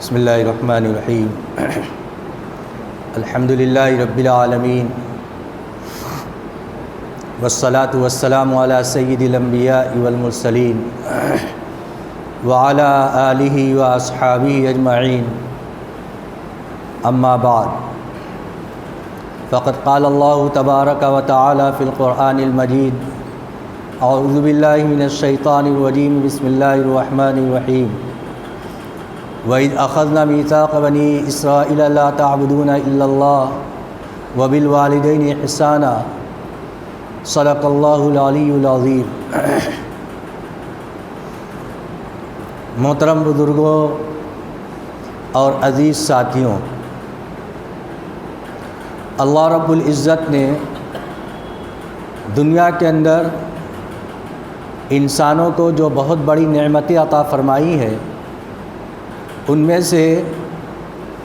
بسم اللہ الرحمن الرحیم الحمد للہ رب العالمین والصلاة والسلام علی سید الانبیاء والمرسلین وعلی آلہ واصحابہ اجمعین اما بعد فقد قال اللہ تبارک و تعالی فی القرآن المجید اعوذ باللہ من الشیطان الرجیم بسم اللہ الرحمن الرحیم وَإِذْ أَخَذْنَا مِيثَاقَ بَنِي إِسْرَائِيلَ لَا تَعْبُدُونَ إِلَّا اللَّهَ وَبِالْوَالِدَيْنِ إِحْسَانًا صدق اللہ العلی العظیم۔ محترم بزرگوں اور عزیز ساتھیوں، اللہ رب العزت نے دنیا کے اندر انسانوں کو جو بہت بڑی نعمتیں عطا فرمائی ہے، ان میں سے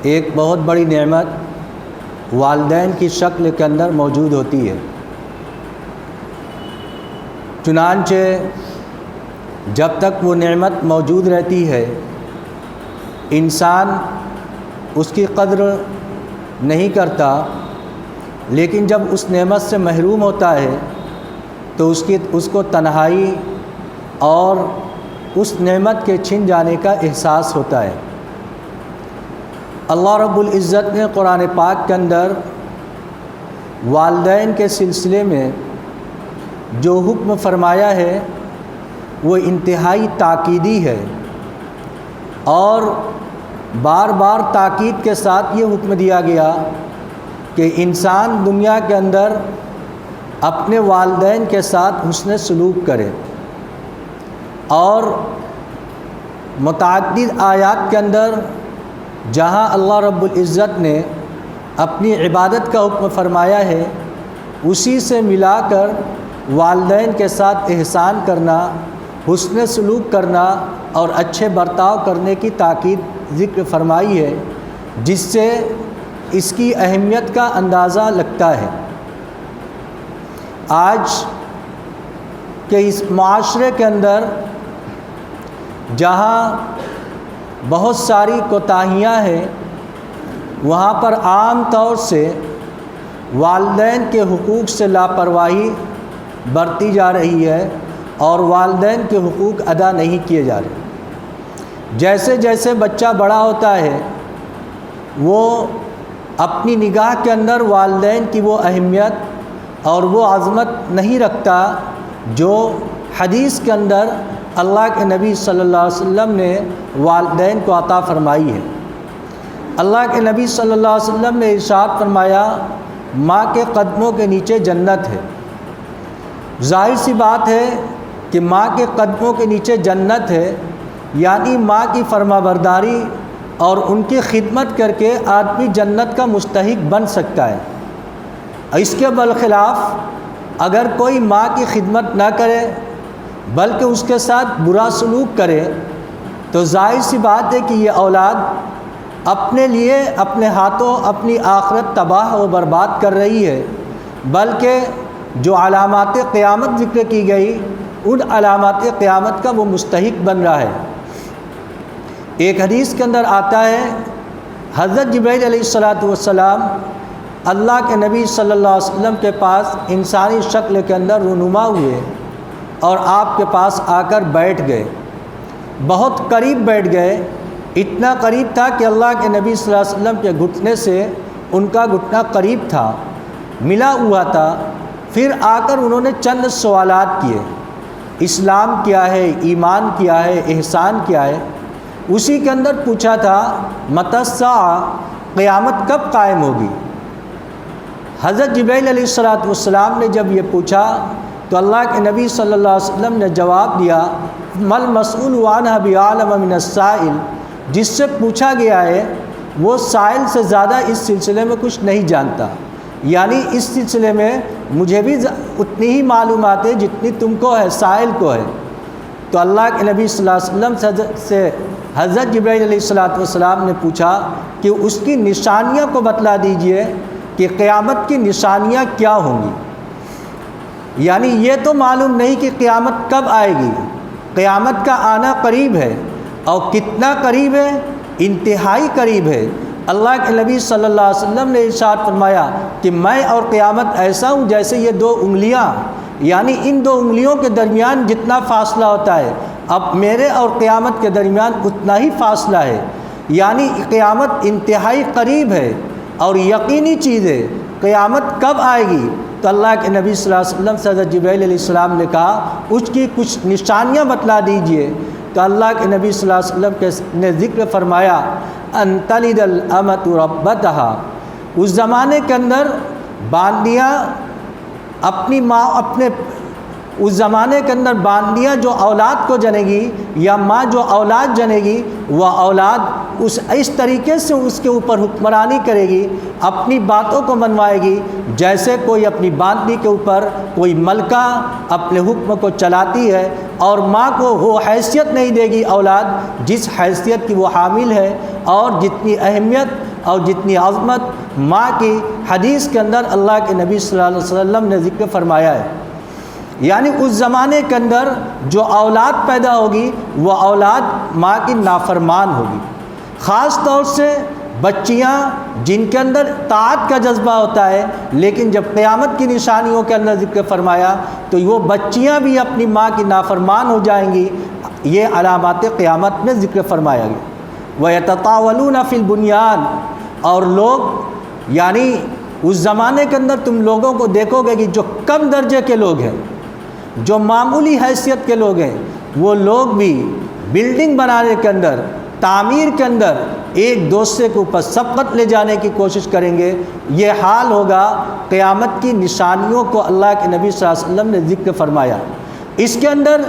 ایک بہت بڑی نعمت والدین کی شکل کے اندر موجود ہوتی ہے۔ چنانچہ جب تک وہ نعمت موجود رہتی ہے انسان اس کی قدر نہیں کرتا، لیکن جب اس نعمت سے محروم ہوتا ہے تو اس کو تنہائی اور اس نعمت کے چھن جانے کا احساس ہوتا ہے۔ اللہ رب العزت نے قرآن پاک کے اندر والدین کے سلسلے میں جو حکم فرمایا ہے وہ انتہائی تاکیدی ہے، اور بار بار تاکید کے ساتھ یہ حکم دیا گیا کہ انسان دنیا کے اندر اپنے والدین کے ساتھ حسن سلوک کرے، اور متعدد آیات کے اندر جہاں اللہ رب العزت نے اپنی عبادت کا حکم فرمایا ہے اسی سے ملا کر والدین کے ساتھ احسان کرنا، حسن سلوک کرنا اور اچھے برتاؤ کرنے کی تاکید ذکر فرمائی ہے، جس سے اس کی اہمیت کا اندازہ لگتا ہے۔ آج کے اس معاشرے کے اندر جہاں بہت ساری کوتاہیاں ہیں، وہاں پر عام طور سے والدین کے حقوق سے لاپرواہی برتی جا رہی ہے اور والدین کے حقوق ادا نہیں کیے جا رہے۔ جیسے جیسے بچہ بڑا ہوتا ہے وہ اپنی نگاہ کے اندر والدین کی وہ اہمیت اور وہ عظمت نہیں رکھتا جو حدیث کے اندر اللہ کے نبی صلی اللہ علیہ وسلم نے والدین کو عطا فرمائی ہے۔ اللہ کے نبی صلی اللہ علیہ وسلم نے ارشاد فرمایا، ماں کے قدموں کے نیچے جنت ہے۔ ظاہر سی بات ہے کہ ماں کے قدموں کے نیچے جنت ہے، یعنی ماں کی فرما برداری اور ان کی خدمت کر کے آدمی جنت کا مستحق بن سکتا ہے۔ اس کے برخلاف اگر کوئی ماں کی خدمت نہ کرے بلکہ اس کے ساتھ برا سلوک کرے تو ظاہر سی بات ہے کہ یہ اولاد اپنے لیے اپنے ہاتھوں اپنی آخرت تباہ و برباد کر رہی ہے، بلکہ جو علامات قیامت ذکر کی گئی ان علامات قیامت کا وہ مستحق بن رہا ہے۔ ایک حدیث کے اندر آتا ہے، حضرت جبرائیل علیہ السلام اللہ کے نبی صلی اللہ علیہ وسلم کے پاس انسانی شکل کے اندر رونما ہوئے اور آپ کے پاس آ کر بیٹھ گئے، بہت قریب بیٹھ گئے، اتنا قریب تھا کہ اللہ کے نبی صلی اللہ علیہ وسلم کے گھٹنے سے ان کا گھٹنا قریب تھا، ملا ہوا تھا۔ پھر آ کر انہوں نے چند سوالات کیے، اسلام کیا ہے، ایمان کیا ہے، احسان کیا ہے۔ اسی کے اندر پوچھا تھا متی الساعہ، قیامت کب قائم ہوگی؟ حضرت جبرائیل علیہ السلام نے جب یہ پوچھا تو اللہ کے نبی صلی اللہ علیہ وسلم نے جواب دیا، مل مسئول عنہ بعالم من السائل، جس سے پوچھا گیا ہے وہ سائل سے زیادہ اس سلسلے میں کچھ نہیں جانتا، یعنی اس سلسلے میں مجھے بھی اتنی ہی معلومات ہے جتنی تم کو ہے، سائل کو ہے۔ تو اللہ کے نبی صلی اللہ علیہ وسلم سے حضرت جبرائیل علیہ السلام نے پوچھا کہ اس کی نشانیاں کو بتلا دیجئے کہ قیامت کی نشانیاں کیا ہوں گی، یعنی یہ تو معلوم نہیں کہ قیامت کب آئے گی، قیامت کا آنا قریب ہے، اور کتنا قریب ہے انتہائی قریب ہے۔ اللہ کے نبی صلی اللہ علیہ وسلم نے ارشاد فرمایا کہ میں اور قیامت ایسا ہوں جیسے یہ دو انگلیاں، یعنی ان دو انگلیوں کے درمیان جتنا فاصلہ ہوتا ہے اب میرے اور قیامت کے درمیان اتنا ہی فاصلہ ہے، یعنی قیامت انتہائی قریب ہے اور یقینی چیز ہے۔ قیامت کب آئے گی؟ تو اللہ کے نبی صلی اللہ علیہ وسلم سے حضرت جبرائیل علیہ السلام نے کہا اس کی کچھ نشانیاں بتلا دیجئے۔ تو اللہ کے نبی صلی اللہ علیہ وسلم نے ذکر فرمایا ان تلد الامۃ ربتها، اس زمانے کے اندر باندیاں اپنی ماں اس زمانے کے اندر باندیاں جو اولاد کو جنے گی یا ماں جو اولاد جنے گی وہ اولاد اس طریقے سے اس کے اوپر حکمرانی کرے گی، اپنی باتوں کو منوائے گی جیسے کوئی اپنی باندی کے اوپر کوئی ملکہ اپنے حکم کو چلاتی ہے، اور ماں کو وہ حیثیت نہیں دے گی اولاد جس حیثیت کی وہ حامل ہے، اور جتنی اہمیت اور جتنی عظمت ماں کی حدیث کے اندر اللہ کے نبی صلی اللہ علیہ وسلم نے ذکر فرمایا ہے۔ یعنی اس زمانے کے اندر جو اولاد پیدا ہوگی وہ اولاد ماں کی نافرمان ہوگی، خاص طور سے بچیاں جن کے اندر طاعت کا جذبہ ہوتا ہے، لیکن جب قیامت کی نشانیوں کے اندر ذکر فرمایا تو وہ بچیاں بھی اپنی ماں کی نافرمان ہو جائیں گی، یہ علامات قیامت میں ذکر فرمایا گیا۔ وَيَتَطَاوَلُونَ فِي الْبُنْيَانِ، اور لوگ یعنی اس زمانے کے اندر تم لوگوں کو دیکھو گے کہ جو کم درجے کے لوگ ہیں، جو معمولی حیثیت کے لوگ ہیں، وہ لوگ بھی بلڈنگ بنانے کے اندر، تعمیر کے اندر ایک دوسرے کے اوپر سبقت لے جانے کی کوشش کریں گے۔ یہ حال ہوگا قیامت کی نشانیوں کو اللہ کے نبی صلی اللہ علیہ وسلم نے ذکر فرمایا۔ اس کے اندر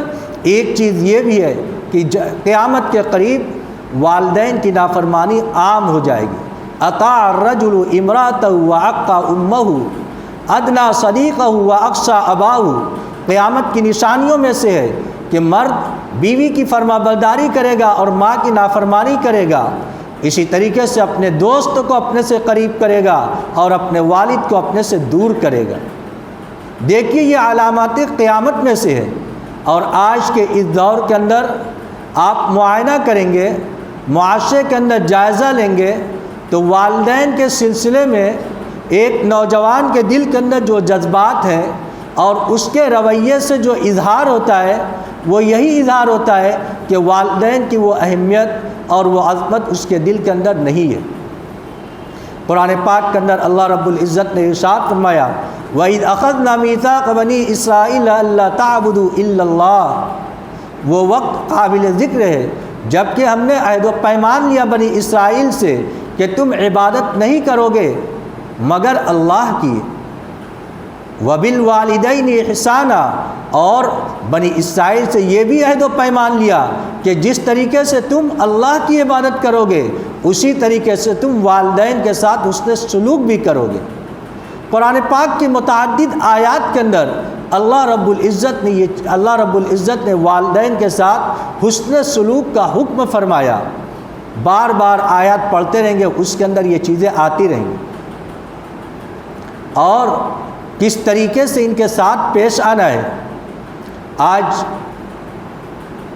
ایک چیز یہ بھی ہے کہ قیامت کے قریب والدین کی نافرمانی عام ہو جائے گی۔ اطاع الرجل امرأته وعق امه ادنى صديقه واقصى اباه، قیامت کی نشانیوں میں سے ہے کہ مرد بیوی کی فرما برداری کرے گا اور ماں کی نافرمانی کرے گا، اسی طریقے سے اپنے دوست کو اپنے سے قریب کرے گا اور اپنے والد کو اپنے سے دور کرے گا۔ دیکھیے یہ علامات قیامت میں سے ہے، اور آج کے اس دور کے اندر آپ معائنہ کریں گے، معاشرے کے اندر جائزہ لیں گے تو والدین کے سلسلے میں ایک نوجوان کے دل کے اندر جو جذبات ہیں اور اس کے رویے سے جو اظہار ہوتا ہے وہ یہی اظہار ہوتا ہے کہ والدین کی وہ اہمیت اور وہ عظمت اس کے دل کے اندر نہیں ہے۔ قرآن پاک کے اندر اللہ رب العزت نے ارشاد فرمایا وَإِذْ أَخَذْنَا مِيثَاقَ بَنِي إِسْرَائِيلَ أَلَّا تَعْبُدُوا إِلَّا اللَّهَ، وہ وقت قابل ذکر ہے جب کہ ہم نے عہد و پیمان لیا بنی اسرائیل سے کہ تم عبادت نہیں کرو گے مگر اللہ کی، وَبِالْوَالِدَيْنِ إِحْسَانًا، اور بنی اسرائیل سے یہ بھی عہد و پیمان لیا کہ جس طریقے سے تم اللہ کی عبادت کرو گے اسی طریقے سے تم والدین کے ساتھ حسن سلوک بھی کرو گے۔ قرآن پاک کی متعدد آیات کے اندر اللہ رب العزت نے والدین کے ساتھ حسن سلوک کا حکم فرمایا۔ بار بار آیات پڑھتے رہیں گے، اس کے اندر یہ چیزیں آتی رہیں گی، اور کس طریقے سے ان کے ساتھ پیش آنا ہے۔ آج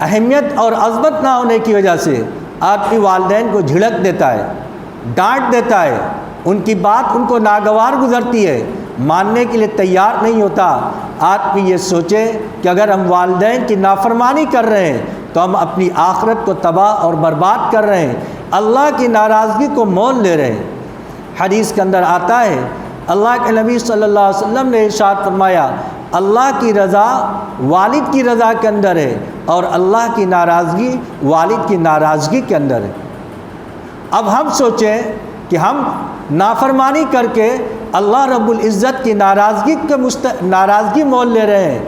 اہمیت اور عظمت نہ ہونے کی وجہ سے آدمی والدین کو جھڑک دیتا ہے، ڈانٹ دیتا ہے، ان کی بات ان کو ناگوار گزرتی ہے، ماننے کے لیے تیار نہیں ہوتا۔ آدمی یہ سوچے کہ اگر ہم والدین کی نافرمانی کر رہے ہیں تو ہم اپنی آخرت کو تباہ اور برباد کر رہے ہیں، اللہ کی ناراضگی کو مول لے رہے ہیں۔ حدیث کے اندر آتا ہے اللہ کے نبی صلی اللہ علیہ وسلم نے ارشاد فرمایا اللہ کی رضا والد کی رضا کے اندر ہے اور اللہ کی ناراضگی والد کی ناراضگی کے اندر ہے۔ اب ہم سوچیں کہ ہم نافرمانی کر کے اللہ رب العزت کی ناراضگی مول لے رہے ہیں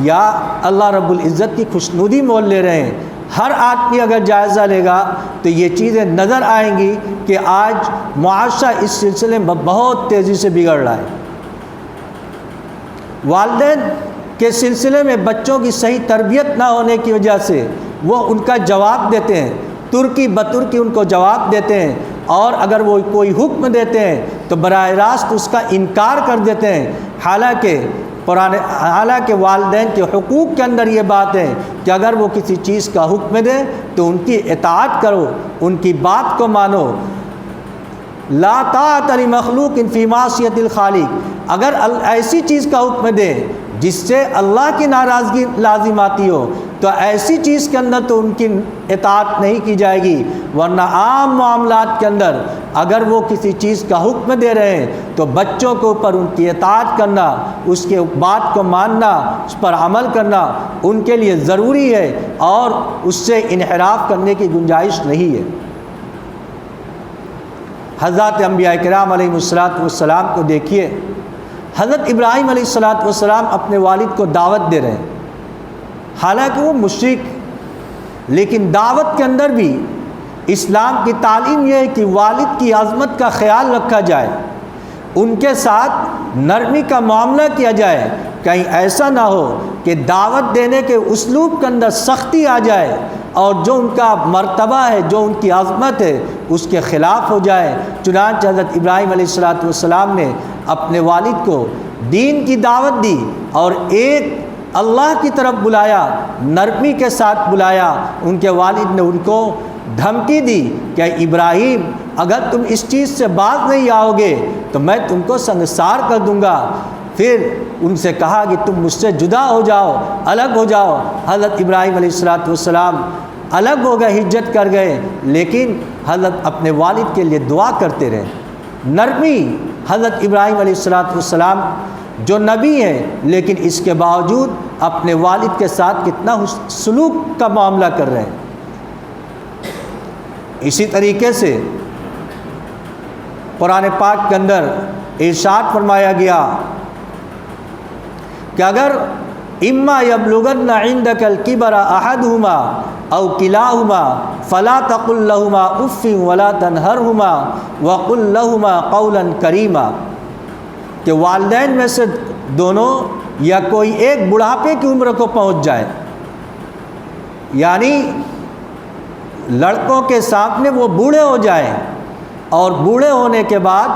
یا اللہ رب العزت کی خوشنودی مول لے رہے ہیں۔ ہر آدمی اگر جائزہ لے گا تو یہ چیزیں نظر آئیں گی کہ آج معاشرہ اس سلسلے میں بہت تیزی سے بگڑ رہا ہے۔ والدین کے سلسلے میں بچوں کی صحیح تربیت نہ ہونے کی وجہ سے وہ ان کا جواب دیتے ہیں، ترکی بترکی ان کو جواب دیتے ہیں، اور اگر وہ کوئی حکم دیتے ہیں تو براہ راست اس کا انکار کر دیتے ہیں، حالانکہ حالانکہ والدین کے حقوق کے اندر یہ بات ہے کہ اگر وہ کسی چیز کا حکم دے تو ان کی اطاعت کرو، ان کی بات کو مانو۔ لا طاعت لمخلوق فی معصیت الخالق، اگر ایسی چیز کا حکم دے جس سے اللہ کی ناراضگی لازم آتی ہو تو ایسی چیز کے اندر تو ان کی اطاعت نہیں کی جائے گی، ورنہ عام معاملات کے اندر اگر وہ کسی چیز کا حکم دے رہے ہیں تو بچوں کے اوپر ان کی اطاعت کرنا، اس کے بات کو ماننا، اس پر عمل کرنا ان کے لیے ضروری ہے، اور اس سے انحراف کرنے کی گنجائش نہیں ہے۔ حضرات انبیاء کرام علیہ السلام کو دیکھیے، حضرت ابراہیم علیہ السلام اپنے والد کو دعوت دے رہے ہیں، حالانکہ وہ مشرک، لیکن دعوت کے اندر بھی اسلام کی تعلیم یہ ہے کہ والد کی عظمت کا خیال رکھا جائے، ان کے ساتھ نرمی کا معاملہ کیا جائے، کہیں ایسا نہ ہو کہ دعوت دینے کے اسلوب کے اندر سختی آ جائے اور جو ان کا مرتبہ ہے، جو ان کی عظمت ہے، اس کے خلاف ہو جائے۔ چنانچہ حضرت ابراہیم علیہ السلام نے اپنے والد کو دین کی دعوت دی اور ایک اللہ کی طرف بلایا، نرمی کے ساتھ بلایا۔ ان کے والد نے ان کو دھمکی دی کہ ابراہیم اگر تم اس چیز سے باز نہیں آؤ گے تو میں تم کو سنگسار کر دوں گا۔ پھر ان سے کہا کہ تم مجھ سے جدا ہو جاؤ، الگ ہو جاؤ۔ حضرت ابراہیم علیہ السلام الگ ہو گئے، ہجرت کر گئے، لیکن حضرت اپنے والد کے لیے دعا کرتے رہے۔ نرمی، حضرت ابراہیم علیہ السلام جو نبی ہیں لیکن اس کے باوجود اپنے والد کے ساتھ کتنا سلوک کا معاملہ کر رہے ہیں۔ اسی طریقے سے قرآن پاک کے اندر ارشاد فرمایا گیا کہ اگر اما یبلغن عندک الکبر احدہما او کلاہما فلا تقل لہما اف ولا تنہرہما وقل لہما قولا کریما، کہ والدین میں سے دونوں یا کوئی ایک بڑھاپے کی عمر کو پہنچ جائے، یعنی لڑکوں کے سامنے وہ بوڑھے ہو جائیں، اور بوڑھے ہونے کے بعد،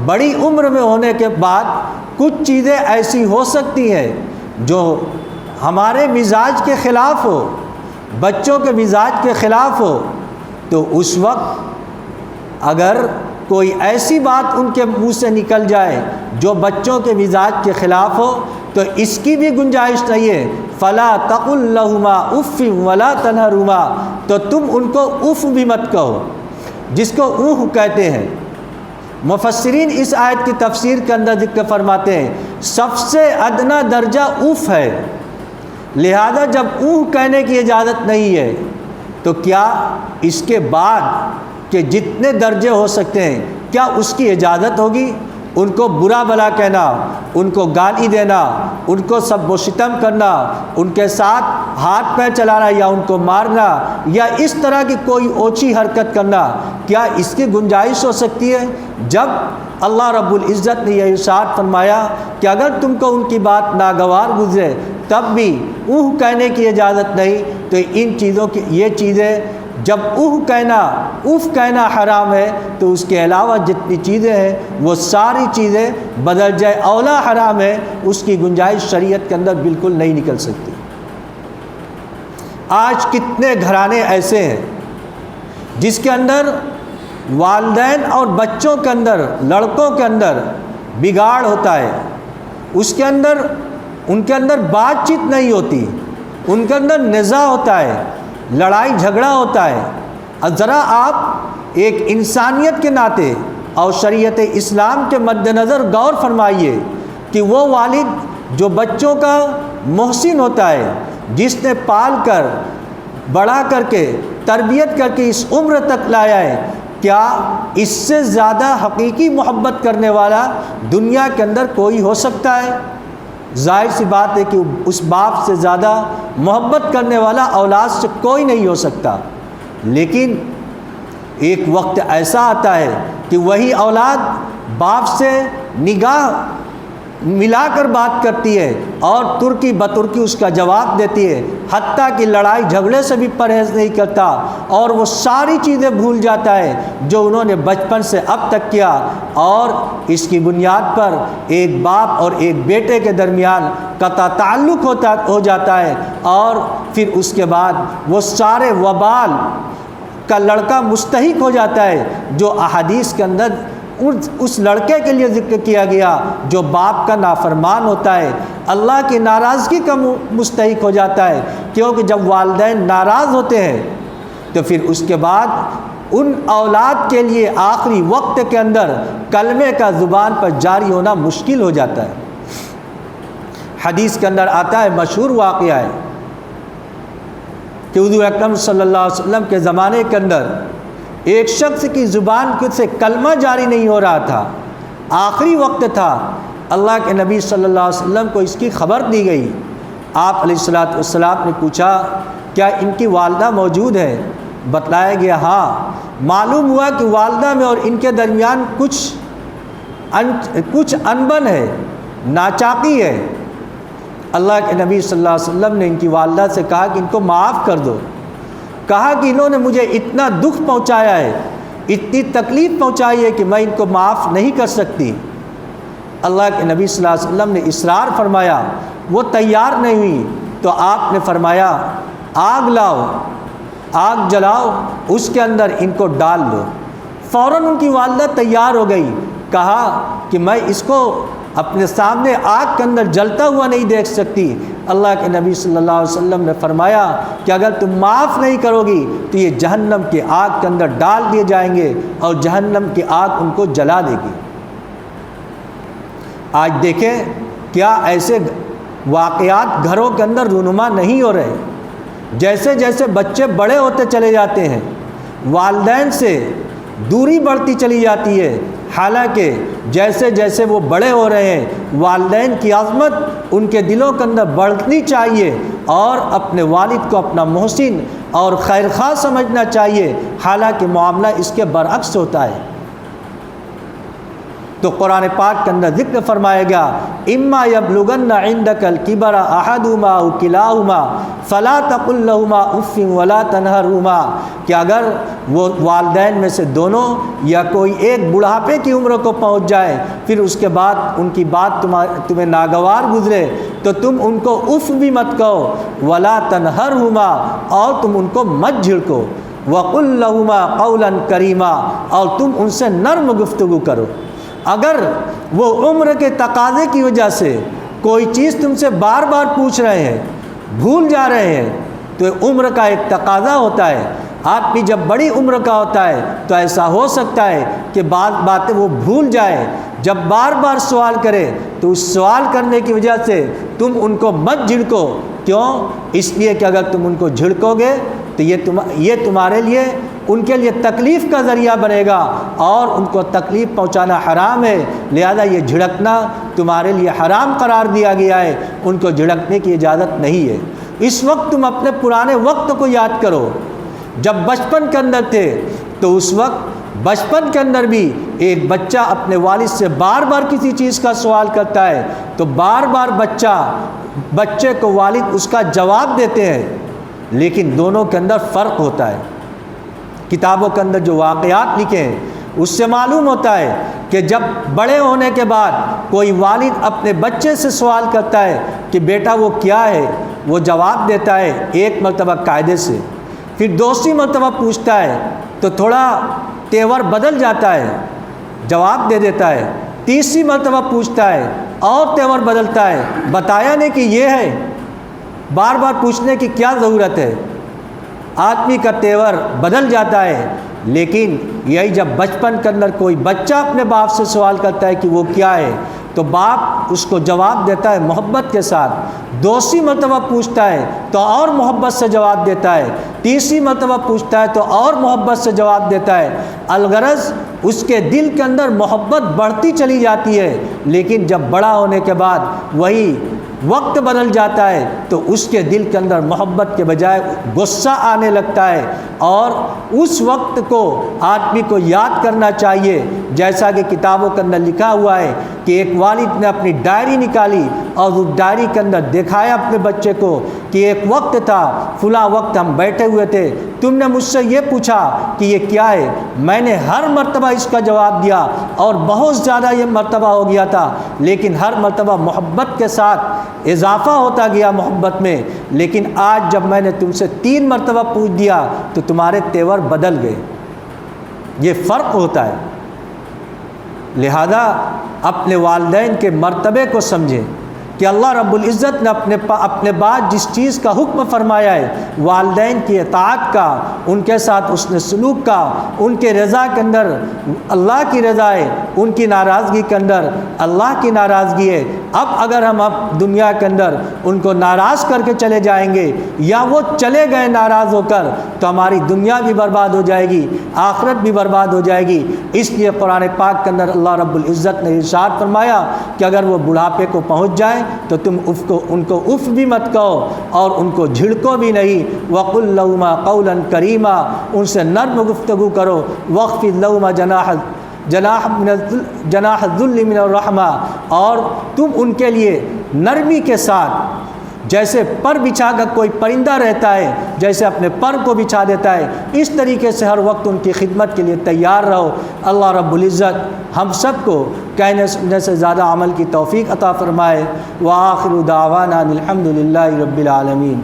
بڑی عمر میں ہونے کے بعد کچھ چیزیں ایسی ہو سکتی ہیں جو ہمارے مزاج کے خلاف ہو، بچوں کے مزاج کے خلاف ہو، تو اس وقت اگر کوئی ایسی بات ان کے منہ سے نکل جائے جو بچوں کے مزاج کے خلاف ہو تو اس کی بھی گنجائش نہیں ہے۔ فلا تقل لہما اف ولا تنہرہما، تو تم ان کو اف بھی مت کہو، جس کو اوہ کہتے ہیں۔ مفسرین اس آیت کی تفسیر کے اندر ذکر فرماتے ہیں سب سے ادنا درجہ اف ہے، لہذا جب اوہ کہنے کی اجازت نہیں ہے تو کیا اس کے بعد کہ جتنے درجے ہو سکتے ہیں کیا اس کی اجازت ہوگی؟ ان کو برا بھلا کہنا، ان کو گالی دینا، ان کو سب و شتم کرنا، ان کے ساتھ ہاتھ پیر چلانا یا ان کو مارنا یا اس طرح کی کوئی اوچھی حرکت کرنا، کیا اس کی گنجائش ہو سکتی ہے؟ جب اللہ رب العزت نے یہ ارشاد فرمایا کہ اگر تم کو ان کی بات ناگوار گزرے تب بھی اوہ کہنے کی اجازت نہیں، تو ان چیزوں کی یہ چیزیں جب اوہ کہنا، اف کہنا حرام ہے تو اس کے علاوہ جتنی چیزیں ہیں وہ ساری چیزیں بدرجہ اولا حرام ہے، اس کی گنجائش شریعت کے اندر بالکل نہیں نکل سکتی۔ آج کتنے گھرانے ایسے ہیں جس کے اندر والدین اور بچوں کے اندر، لڑکوں کے اندر بگاڑ ہوتا ہے، اس کے اندر ان کے اندر بات چیت نہیں ہوتی، ان کے اندر نزاع ہوتا ہے، لڑائی جھگڑا ہوتا ہے۔ اور ذرا آپ ایک انسانیت کے ناطے اور شریعت اسلام کے مد نظر غور فرمائیے کہ وہ والد جو بچوں کا محسن ہوتا ہے، جس نے پال کر بڑا کر کے تربیت کر کے اس عمر تک لایا ہے، کیا اس سے زیادہ حقیقی محبت کرنے والا دنیا کے اندر کوئی ہو سکتا ہے؟ ظاہر سی بات ہے کہ اس باپ سے زیادہ محبت کرنے والا اولاد سے کوئی نہیں ہو سکتا، لیکن ایک وقت ایسا آتا ہے کہ وہی اولاد باپ سے نگاہ ملا کر بات کرتی ہے اور ترکی بترکی اس کا جواب دیتی ہے، حتیٰ کہ لڑائی جھگڑے سے بھی پرہیز نہیں کرتا اور وہ ساری چیزیں بھول جاتا ہے جو انہوں نے بچپن سے اب تک کیا، اور اس کی بنیاد پر ایک باپ اور ایک بیٹے کے درمیان قطع تعلق ہو جاتا ہے، اور پھر اس کے بعد وہ سارے وبال کا لڑکا مستحق ہو جاتا ہے جو احادیث کے اندر اس لڑکے کے لیے ذکر کیا گیا جو باپ کا نافرمان ہوتا ہے، اللہ کی ناراضگی کا مستحق ہو جاتا ہے، کیونکہ جب والدین ناراض ہوتے ہیں تو پھر اس کے بعد ان اولاد کے لیے آخری وقت کے اندر کلمے کا زبان پر جاری ہونا مشکل ہو جاتا ہے۔ حدیث کے اندر آتا ہے، مشہور واقعہ ہے کہ حضور اکرم صلی اللہ علیہ وسلم کے زمانے کے اندر ایک شخص کی زبان سے کلمہ جاری نہیں ہو رہا تھا، آخری وقت تھا، اللہ کے نبی صلی اللہ علیہ وسلم کو اس کی خبر دی گئی۔ آپ علیہ الصلوۃ والسلام نے پوچھا، کیا ان کی والدہ موجود ہے؟ بتلایا گیا ہاں۔ معلوم ہوا کہ والدہ میں اور ان کے درمیان کچھ انبن ہے، ناچاقی ہے۔ اللہ کے نبی صلی اللہ علیہ وسلم نے ان کی والدہ سے کہا کہ ان کو معاف کر دو، کہا کہ انہوں نے مجھے اتنا دکھ پہنچایا ہے، اتنی تکلیف پہنچائی ہے کہ میں ان کو معاف نہیں کر سکتی۔ اللہ کے نبی صلی اللہ علیہ وسلم نے اصرار فرمایا، وہ تیار نہیں ہوئی تو آپ نے فرمایا، آگ لاؤ، آگ جلاؤ، اس کے اندر ان کو ڈال دو۔ فوراً ان کی والدہ تیار ہو گئی، کہا کہ میں اس کو اپنے سامنے آگ کے اندر جلتا ہوا نہیں دیکھ سکتی۔ اللہ کے نبی صلی اللہ علیہ وسلم نے فرمایا کہ اگر تم معاف نہیں کرو گی تو یہ جہنم کی آگ کے اندر ڈال دیے جائیں گے اور جہنم کی آگ ان کو جلا دے گی۔ آج دیکھیں کیا ایسے واقعات گھروں کے اندر رونما نہیں ہو رہے؟ جیسے جیسے بچے بڑے ہوتے چلے جاتے ہیں، والدین سے دوری بڑھتی چلی جاتی ہے، حالانکہ جیسے جیسے وہ بڑے ہو رہے ہیں والدین کی عظمت ان کے دلوں کے اندر بڑھنی چاہیے اور اپنے والد کو اپنا محسن اور خیرخواہ سمجھنا چاہیے، حالانکہ معاملہ اس کے برعکس ہوتا ہے۔ تو قرآن پاک کے اندر ذکر فرمایا گیا، اما یبلغن عندک الکبر احدہما او کلاہما فلا تقل لہما اف ولا تنہرہما، کہ اگر وہ والدین میں سے دونوں یا کوئی ایک بڑھاپے کی عمر کو پہنچ جائے، پھر اس کے بعد ان کی بات تمہیں ناگوار گزرے تو تم ان کو اف بھی مت کہو، ولا تنہرہما، اور تم ان کو مت جھڑکو، وقل لہما قولا کریما، اور تم ان سے نرم گفتگو کرو۔ اگر وہ عمر کے تقاضے کی وجہ سے کوئی چیز تم سے بار بار پوچھ رہے ہیں، بھول جا رہے ہیں، تو عمر کا ایک تقاضا ہوتا ہے۔ آدمی جب بڑی عمر کا ہوتا ہے تو ایسا ہو سکتا ہے کہ بعض باتیں وہ بھول جائے، جب بار بار سوال کرے تو اس سوال کرنے کی وجہ سے تم ان کو مت جھڑکو۔ کیوں؟ اس لیے کہ اگر تم ان کو جھڑکو گے تو یہ تمہارے لیے ان کے لیے تکلیف کا ذریعہ بنے گا اور ان کو تکلیف پہنچانا حرام ہے، لہذا یہ جھڑکنا تمہارے لیے حرام قرار دیا گیا ہے، ان کو جھڑکنے کی اجازت نہیں ہے۔ اس وقت تم اپنے پرانے وقت کو یاد کرو، جب بچپن کے اندر تھے تو اس وقت بچپن کے اندر بھی ایک بچہ اپنے والد سے بار بار کسی چیز کا سوال کرتا ہے تو بار بار بچے کو والد اس کا جواب دیتے ہیں، لیکن دونوں کے اندر فرق ہوتا ہے۔ کتابوں کے اندر جو واقعات لکھے ہیں اس سے معلوم ہوتا ہے کہ جب بڑے ہونے کے بعد کوئی والد اپنے بچے سے سوال کرتا ہے کہ بیٹا وہ کیا ہے، وہ جواب دیتا ہے ایک مرتبہ قاعدے سے، پھر دوسری مرتبہ پوچھتا ہے تو تھوڑا تیور بدل جاتا ہے، جواب دے دیتا ہے، تیسری مرتبہ پوچھتا ہے اور تیور بدلتا ہے، بتایا نہیں کہ یہ ہے، بار بار پوچھنے کی کیا ضرورت ہے؟ آدمی کا تیور بدل جاتا ہے۔ لیکن یہی جب بچپن کے اندر کوئی بچہ اپنے باپ سے سوال کرتا ہے کہ وہ کیا ہے تو باپ اس کو جواب دیتا ہے محبت کے ساتھ، دوسری مرتبہ پوچھتا ہے تو اور محبت سے جواب دیتا ہے، تیسری مرتبہ پوچھتا ہے تو اور محبت سے جواب دیتا ہے۔ الغرض اس کے دل کے اندر محبت بڑھتی چلی جاتی ہے، لیکن جب بڑا ہونے کے بعد وہی وقت بدل جاتا ہے تو اس کے دل کے اندر محبت کے بجائے غصہ آنے لگتا ہے، اور اس وقت کو آدمی کو یاد کرنا چاہیے، جیسا کہ کتابوں کے اندر لکھا ہوا ہے کہ کہ ایک والد نے اپنی ڈائری نکالی اور اس ڈائری کے اندر دکھایا اپنے بچے کو کہ ایک وقت تھا، فلاں وقت ہم بیٹھے ہوئے تھے، تم نے مجھ سے یہ پوچھا کہ یہ کیا ہے، میں نے ہر مرتبہ اس کا جواب دیا اور بہت زیادہ یہ مرتبہ ہو گیا تھا، لیکن ہر مرتبہ محبت کے ساتھ اضافہ ہوتا گیا محبت میں، لیکن آج جب میں نے تم سے 3 مرتبہ پوچھ دیا تو تمہارے تیور بدل گئے۔ یہ فرق ہوتا ہے۔ لہذا اپنے والدین کے مرتبے کو سمجھیں کہ اللہ رب العزت نے اپنے بعد جس چیز کا حکم فرمایا ہے، والدین کی اطاعت کا، ان کے ساتھ حسن سلوک کا، ان کے رضا کے اندر اللہ کی رضا ہے، ان کی ناراضگی کے اندر اللہ کی ناراضگی ہے۔ اب اگر ہم دنیا کے اندر ان کو ناراض کر کے چلے جائیں گے یا وہ چلے گئے ناراض ہو کر، تو ہماری دنیا بھی برباد ہو جائے گی، آخرت بھی برباد ہو جائے گی۔ اس لیے قرآن پاک کے اندر اللہ رب العزت نے ارشاد فرمایا کہ اگر وہ بڑھاپے کو پہنچ جائیں تو تم ان کو اف بھی مت کہو اور ان کو جھڑکو بھی نہیں۔ وَقُلْ لَهُمَا قَوْلًا كَرِيمًا، ان سے نرم گفتگو کرو۔ وَاخْفِضْ لَهُمَا جناح الذل من الرحمہ، اور تم ان کے لیے نرمی کے ساتھ جیسے پر بچھا کر کوئی پرندہ رہتا ہے، جیسے اپنے پر کو بچھا دیتا ہے، اس طریقے سے ہر وقت ان کی خدمت کے لیے تیار رہو۔ اللہ رب العزت ہم سب کو کہنے سننے سے زیادہ عمل کی توفیق عطا فرمائے۔ وآخر دعوانا الحمد للہ رب العالمین۔